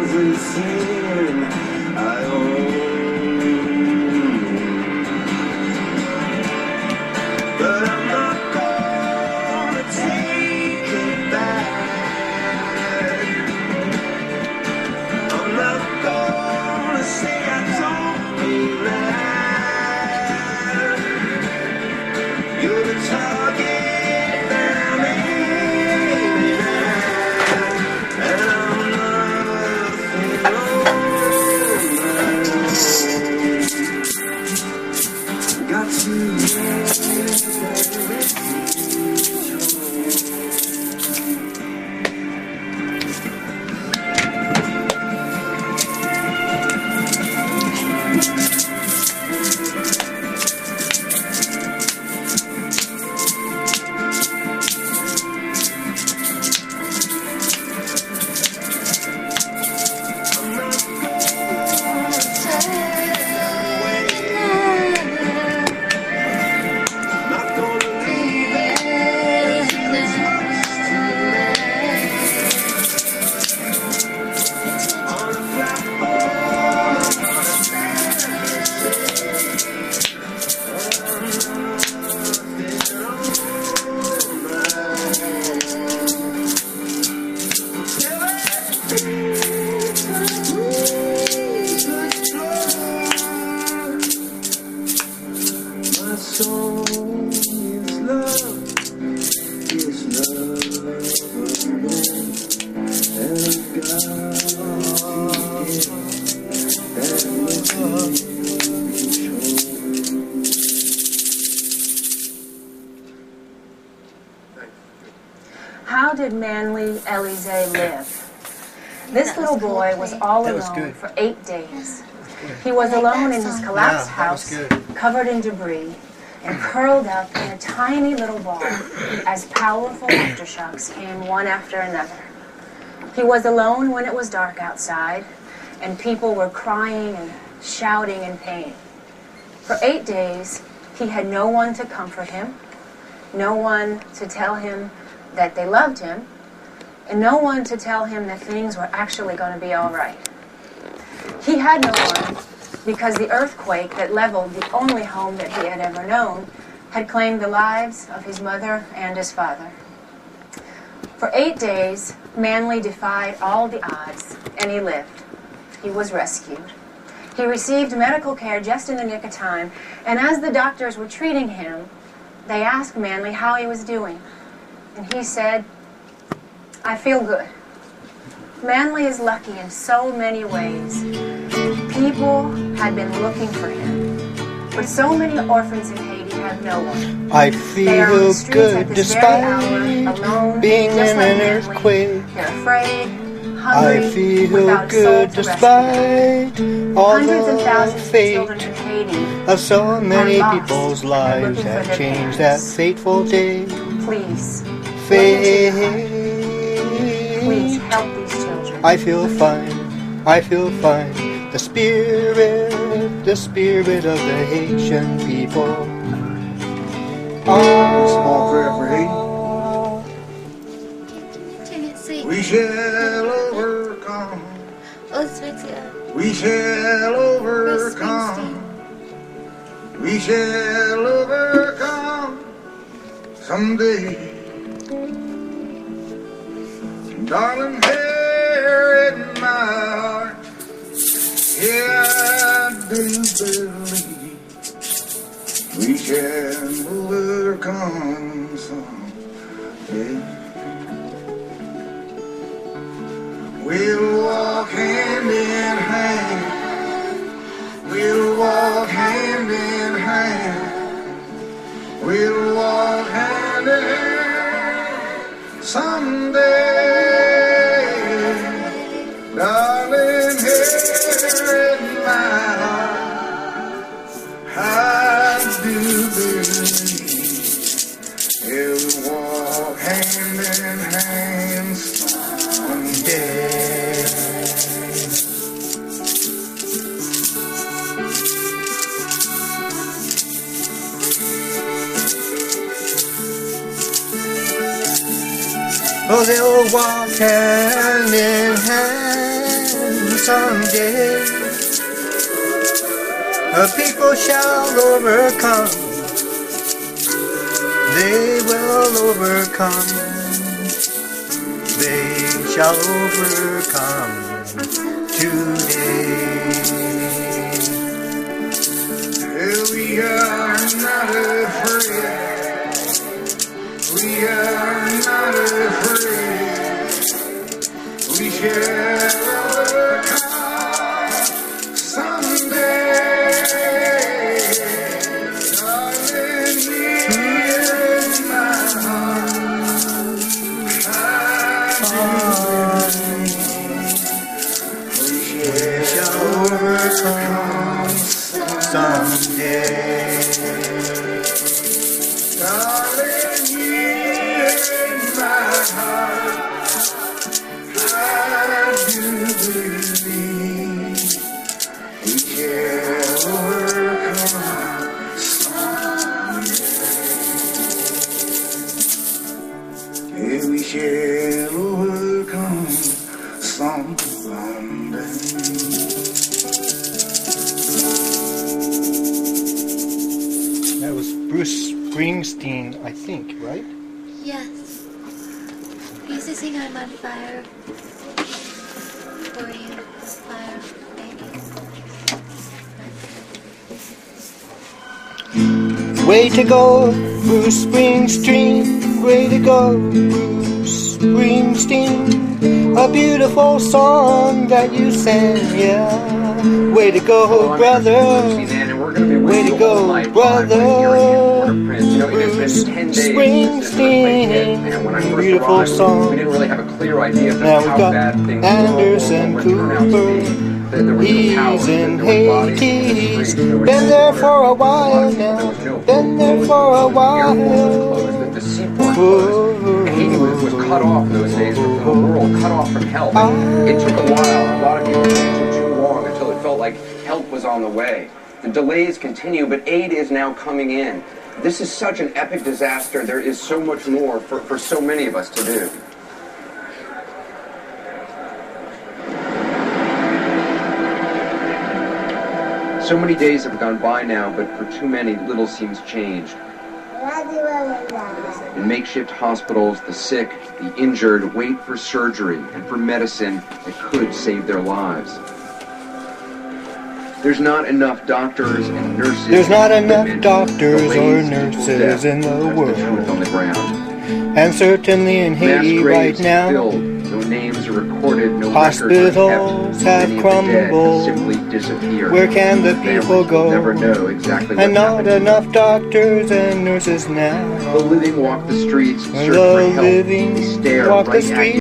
everything I own. But I'm not gonna take it back. I'm not gonna say I don't mean that. You're the target that I'm aiming at, and I'm nothing on my own. Got to How did Manly Elize live? This little boy was all alone for 8 days. He was alone in his collapsed house, covered in debris, and curled up in a tiny little ball as powerful aftershocks came one after another. He was alone when it was dark outside, and people were crying and shouting in pain. For 8 days, he had no one to comfort him, no one to tell him that they loved him, and no one to tell him that things were actually going to be all right. He had no one because the earthquake that leveled the only home that he had ever known had claimed the lives of his mother and his father. For 8 days, Manly defied all the odds, and he lived. He was rescued. He received medical care just in the nick of time, and as the doctors were treating him, they asked Manly how he was doing. And he said, "I feel good." Manly is lucky in so many ways. People had been looking for him, but so many orphans in Haiti have no one. I They are on the feel streets good at this despite very hour, alone, being just in like an Manly. earthquake. They're afraid, hungry, I feel without a soul good to rescue them. despite all Hundreds of the thousands of children fate in Haiti of so many are lost people's and they're lives looking for that their changed that parents. fateful day. Please, Fate. please help these children. I feel fine. I feel fine. The spirit of the Haitian people. Small prayer for Haiti. We shall overcome. We shall overcome. We shall overcome someday. Darling, here in my heart, yeah, I do believe we shall overcome someday. We'll walk hand in hand. We'll walk hand in hand. We'll walk hand in hand someday. Darling, here in my heart, I do believe we'll walk hand in hand someday. Oh, Oh, they'll walk hand in hand someday. People shall overcome. They will overcome. They shall overcome today. We are not afraid. We are not afraid. We shall overcome someday. Darling, here in my heart, we shall overcome someday. Darling, here in my heart, I do believe we shall overcome someday. Yeah, we shall overcome someday. That was Bruce Springsteen, I think, right? Yes. He's to sing I'm on fire for you. Fire, baby. Way to go, Bruce Springsteen. Way to go, Bruce Springsteen. A beautiful song that you sang, yeah. Way to go, brother. Way to go, brother. Bruce Springsteen. Beautiful song. We didn't really have a clear idea of Now we've how got bad things Anderson Cooper. He's in Haiti. He's been there for a while now. Been there for a while. The seaport closed. Haiti was cut off in those days from the world, cut off from help. It took a while. A lot of people it took too long until it felt like help was on the way. The delays continue, but aid is now coming in. This is such an epic disaster. There is so much more for so many of us to do. So many days have gone by now, but for too many, little seems changed. In makeshift hospitals, the sick, the injured wait for surgery and for medicine that could save their lives. There's not enough doctors and nurses. There's not enough doctors or nurses in the world. On the ground. And certainly in Haiti right now, filled, no names are recorded, no hospitals have crumbled. Simply disappear. Where can the people go? Never know exactly what And not happened. enough doctors and nurses now. The living walk the streets, search The for help. living They stare walk the right at streets. you.